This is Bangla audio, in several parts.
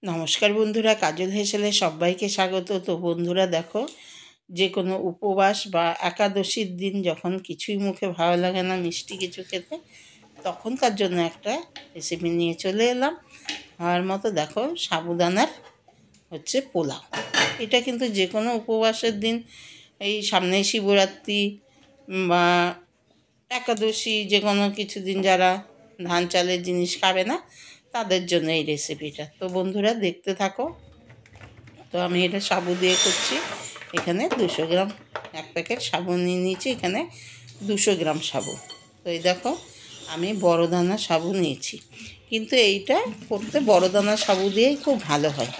নমস্কার বন্ধুরা, কাজল হেসেলে সবাইকে স্বাগত। তো বন্ধুরা দেখো, যে কোনো উপবাস বা একাদশীর দিন যখন কিছুই মুখে ভালো লাগে না মিষ্টি কিছু খেতে, তখনকার জন্য একটা রেসিপি নিয়ে চলে এলাম। আমার মতো দেখো, সাবুদানার পোলাও। এটা কিন্তু যে কোনো উপবাসের দিন, এই সামনেই শিবরাত্রি বা একাদশী, যে কোনো কিছু দিন যারা ধান চালের জিনিস খাবে না তাদের জন্য এই রেসিপিটা। তো বন্ধুরা দেখতে থাকো। তো আমি এটা সাবু দিয়ে করছি। এখানে 200 গ্রাম, এক প্যাকেট সাবু নিয়ে নিয়েছি। এখানে 200 গ্রাম সাবু। তো এই দেখো, আমি বড় দানা সাবু নিয়েছি, কিন্তু এইটা করতে বড় দানা সাবু দিয়েই খুব ভালো হয়।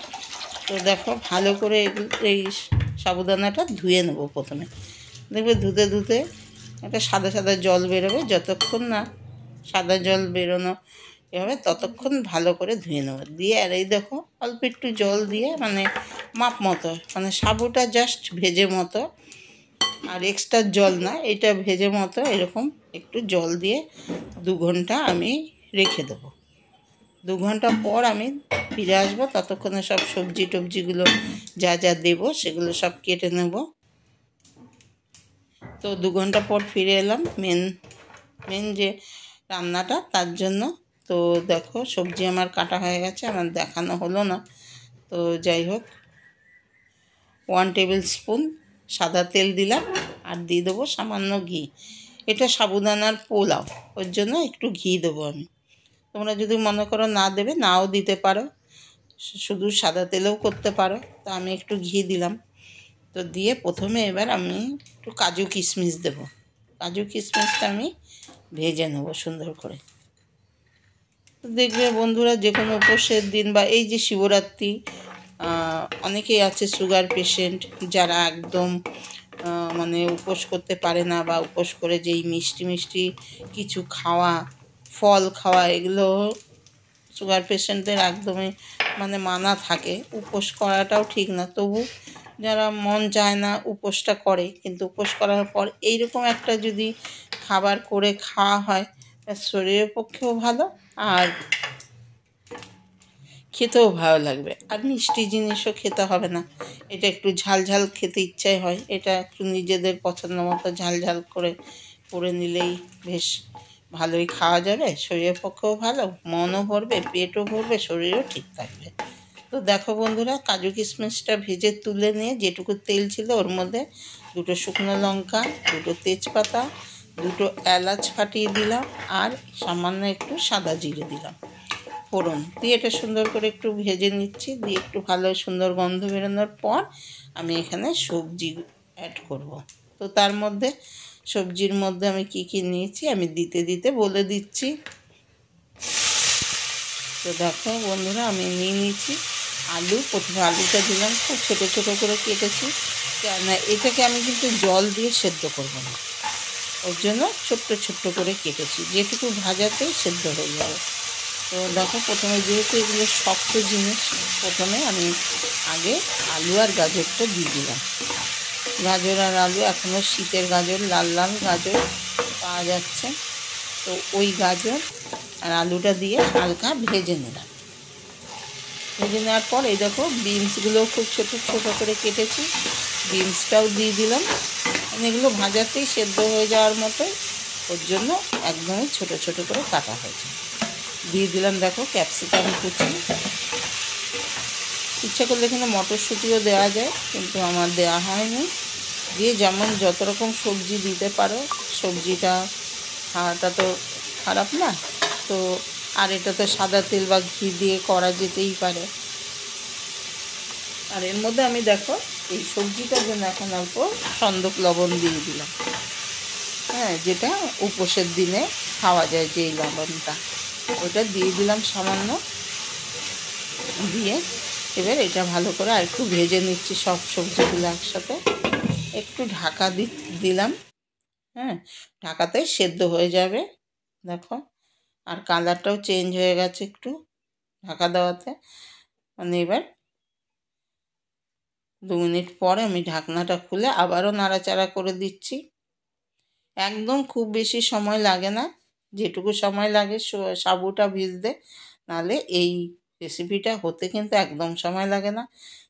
তো দেখো, ভালো করে এই সাবুদানাটা ধুয়ে নেবো প্রথমে। দেখবে ধুতে ধুতে একটা সাদা সাদা জল বেরোবে, যতক্ষণ না সাদা জল বেরোনো এভাবে ততক্ষণ ভালো করে ধুয়ে নেবো। দিয়ে আর এই দেখো, অল্প একটু জল দিয়ে, মানে মাপ মতো, মানে সাবুটা জাস্ট ভেজে মতো, আর এক্সট্রা জল না, এটা ভেজে মতো এরকম একটু জল দিয়ে 2 ঘন্টা আমি রেখে দেবো। 2 ঘন্টা পর আমি ফিরে আসবো। ততক্ষণে সব সবজি টবজিগুলো যা যা দেবো সেগুলো সব কেটে নেব। তো 2 ঘন্টা পর ফিরে এলাম মেন যে রান্নাটা, তার জন্য। তো দেখো, সবজি আমার কাটা হয়ে গেছে, আমার দেখানো হলো না। তো যাই হোক, 1 টেবিল স্পুন সাদা তেল দিলাম, আর দিয়ে দেবো সামান্য ঘি। এটা সাবুদানার পোলাও, ওর জন্য একটু ঘি দেবো আমি। তোমরা যদি মনে করো না দেবে, নাও দিতে পারো, শুধু সাদা তেলেও করতে পারো। তো আমি একটু ঘি দিলাম। তো দিয়ে প্রথমে এবার আমি একটু কাজু কিশমিশ দেবো। কাজু কিশমিশটা আমি ভেজে নেবো সুন্দর করে। দেখবে বন্ধুরা, যে কোনো উপোসের দিন বা এই যে শিবরাত্রি, অনেকেই আছে সুগার পেশেন্ট, যারা একদম মানে উপোস করতে পারে না, বা উপোস করে যেই মিষ্টি মিষ্টি কিছু খাওয়া, ফল খাওয়া, এগুলো সুগার পেশেন্টদের একদমই মানে মানা থাকে। উপোস করাটাও ঠিক না, তবু যারা মন চায় না উপোসটা করে। কিন্তু উপোস করার পর এইরকম একটা যদি খাবার করে খাওয়া হয়, শরীরের পক্ষেও ভালো, আর খেতেও ভালো লাগবে। আর মিষ্টি জিনিসও খেতে হবে না, এটা একটু ঝাল ঝাল খেতে ইচ্ছাই হয়। এটা একটু নিজেদের পছন্দ মতো ঝাল ঝাল করে নিলেই বেশ ভালোই খাওয়া যাবে। শরীরের পক্ষেও ভালো, মনও ভরবে, পেটও ভরবে, শরীরও ঠিক থাকবে। তো দেখো বন্ধুরা, কাজু কিশমিশটা ভেজে তুলে নিয়ে যেটুকু তেল ছিল ওর মধ্যে 2টো শুকনো লঙ্কা, 2টো তেজপাতা, 2টো এলাচ ফাটিয়ে দিলাম, আর সামান্য একটু সাদা জিরে দিলাম ফোড়ন দিয়ে। এটা সুন্দর করে একটু ভেজে নিচ্ছি। দিয়ে একটু ভালো সুন্দর গন্ধ বেরোনোর পর আমি এখানে সবজি অ্যাড করব। তো তার মধ্যে সবজির মধ্যে আমি কি কি নিয়েছি আমি দিতে দিতে বলে দিচ্ছি। তো দেখো বন্ধুরা, আমি নিয়ে নিয়েছি আলু। প্রথমে আলুটা দিলাম, খুব ছোটো ছোটো করে কেটেছি, কেননা এটাকে আমি কিন্তু জল দিয়ে সেদ্ধ করব না, ওর জন্য ছোট্ট ছোট্ট করে কেটেছি, যেটুকু ভাজাতেই সেদ্ধ হয়ে যাবে। তো দেখো, প্রথমে যেহেতু এগুলো শক্ত জিনিস, প্রথমে আমি আগে আলু আর গাজরটা দিয়ে দিলাম। গাজর আর আলু, এখনও শীতের গাজর, লাল লাল গাজর পাওয়া যাচ্ছে। তো ওই গাজর আর আলুটা দিয়ে হালকা ভেজে নিলাম। ভেজে নেওয়ার পর এই দেখো, বিনসগুলোও খুব ছোটো ছোটো করে কেটেছি, বিনসটাও দিয়ে দিলাম। এগুলো ভাজাতেই সেদ্ধ হয়ে যাওয়ার মতো, ওর জন্য একদমই ছোটো ছোটো করে কাটা হয়েছে। দিয়ে দিলাম দেখো ক্যাপসিকাম কুচি। ইচ্ছা করলে এখানে মটরশুঁটিও দেওয়া যায়, কিন্তু আমার দেওয়া হয়নি। দিয়ে যেমন যত রকম সবজি দিতে পারো, সবজিটা খাওয়াটা তো খারাপ না। তো আর এটা তো সাদা তেল বা ঘি দিয়ে করা যেতেই পারে। আর এর মধ্যে আমি দেখো, এই সবজিটার জন্য এখন অল্প সন্দক লবণ দিয়ে দিলাম। হ্যাঁ, যেটা উপোসের দিনে খাওয়া যায়, যেই লবণটা, ওটা দিয়ে দিলাম সামান্য। দিয়ে এবার এটা ভালো করে আর একটু ভেজে নিচ্ছি সব সবজিগুলো একসাথে। একটু ঢাকা দিলাম। হ্যাঁ, ঢাকাতে সেদ্ধ হয়ে যাবে। দেখো, আর কালারটাও চেঞ্জ হয়ে গেছে একটু ঢাকা দেওয়াতে। মানে এবার 2 মিনিট পরে আমি ঢাকনাটা খুলে আবারও নাড়াচাড়া করে দিচ্ছি। একদম খুব বেশি সময় লাগে না, যেটুকু সময় লাগে সাবুটা ভিজতে, নাহলে এই রেসিপিটা হতে কিন্তু একদম সময় লাগে না।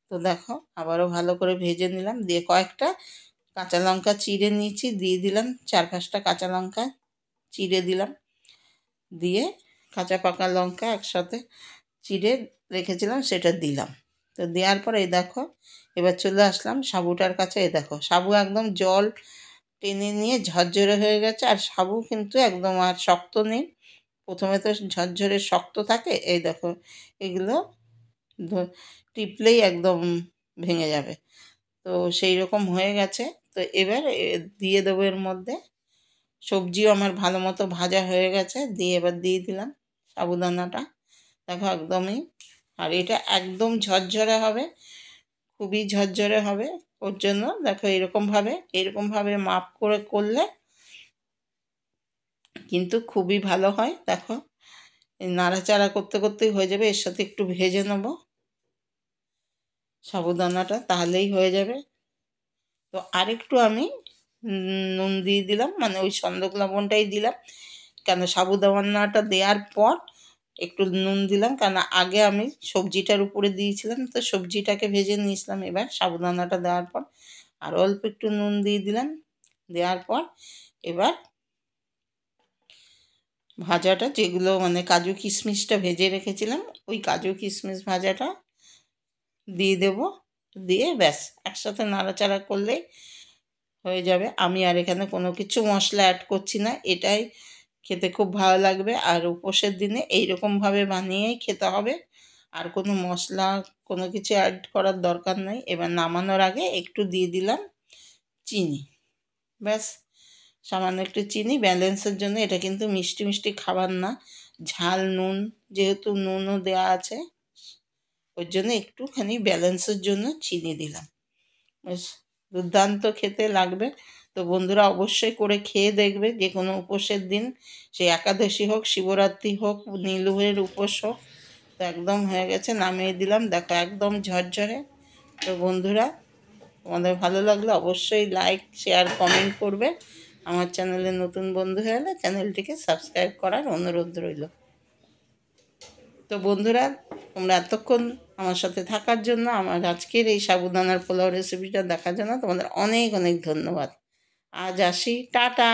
তো দেখো আবারও ভালো করে ভেজে নিলাম, দিয়ে কয়েকটা কাঁচা লঙ্কা চিড়ে নিয়েছি, দিয়ে দিলাম 4-5টা কাঁচা লঙ্কা চিড়ে দিলাম, দিয়ে কাঁচা পাকা লঙ্কা একসাথে চিড়ে রেখেছিলাম সেটা দিলাম। তো দেওয়ার পর এই দেখো এবার চলে আসলাম সাবুটার কাছে। এই দেখো সাবু একদম জল টেনে নিয়ে ঝরঝরে হয়ে গেছে, আর সাবু কিন্তু একদম আর শক্ত নেই। প্রথমে তো ঝরঝরে শক্ত থাকে, এই দেখো এগুলো টিপলেই একদম ভেঙে যাবে। তো সেই রকম হয়ে গেছে। তো এবার দিয়ে দেবো এর মধ্যে। সবজিও আমার ভালো মতো ভাজা হয়ে গেছে, দিয়ে এবার দিয়ে দিলাম সাবুদানাটা। দেখো একদমই, আর এটা একদম ঝরঝরে হবে, খুবই ঝরঝরে হবে। ওর জন্য দেখো এরকমভাবে মাপ করে করলে কিন্তু খুবই ভালো হয়। দেখো নাড়াচাড়া করতে করতেই হয়ে যাবে, এর সাথে একটু ভেজে নেব সাবুদানাটা, তাহলেই হয়ে যাবে। তো আরেকটু আমি নুন দিয়ে দিলাম, মানে ওই সন্দক লবণটাই দিলাম, কেন সাবুদানাটা দেওয়ার পর একটু নুন দিলাম, কারণ আগে আমি সবজিটার উপরে দিয়েছিলাম, তো সবজিটাকে ভেজে নিয়েছিলাম। এবার সাবুদানাটা দেওয়ার পর আর অল্প একটু নুন দিয়ে দিলাম, দেওয়ার পর এবার ভাজাটা যেগুলো মানে কাজু কিশমিশটা ভেজে রেখেছিলাম, ওই কাজু কিশমিশ ভাজাটা দিয়ে দেব, দিয়ে ব্যাস একসাথে নাড়াচাড়া করলেই হয়ে যাবে। আমি আর এখানে কোনো কিছু মশলা অ্যাড করছি না, এটাই খেতে খুব ভালো লাগবে। আর উপোসের দিনে এইরকমভাবে বানিয়েই খেতে হবে, আর কোনো মশলা কোনো কিছু অ্যাড করার দরকার নেই। এবার নামানোর আগে একটু দিয়ে দিলাম চিনি, ব্যাস সামান্য একটু চিনি ব্যালেন্সের জন্য। এটা কিন্তু মিষ্টি মিষ্টি খাবার না, ঝাল নুন, যেহেতু নুনও দেওয়া আছে ওর জন্য একটুখানি ব্যালেন্সের জন্য চিনি দিলাম। বেশ দুর্দান্ত খেতে লাগবে। তো বন্ধুরা অবশ্যই করে খেয়ে দেখবে, যে কোনো উপোসের দিন, সে একাদশী হোক, শিবরাত্রি হোক, নীলুহের উপোস হোক। তো একদম হয়ে গেছে, নামিয়ে দিলাম। দেখো একদম ঝরঝরে। তো বন্ধুরা তোমাদের ভালো লাগলে অবশ্যই লাইক শেয়ার কমেন্ট করবে। আমার চ্যানেলে নতুন বন্ধু হলে চ্যানেলটিকে সাবস্ক্রাইব করার অনুরোধ রইল। তো বন্ধুরা তোমরা এতক্ষণ আমার সাথে থাকার জন্য, আমার আজকের এই সাবুদানার পোলাও রেসিপিটা দেখার জন্য তোমাদের অনেক অনেক ধন্যবাদ। আজ আসি, টাটা।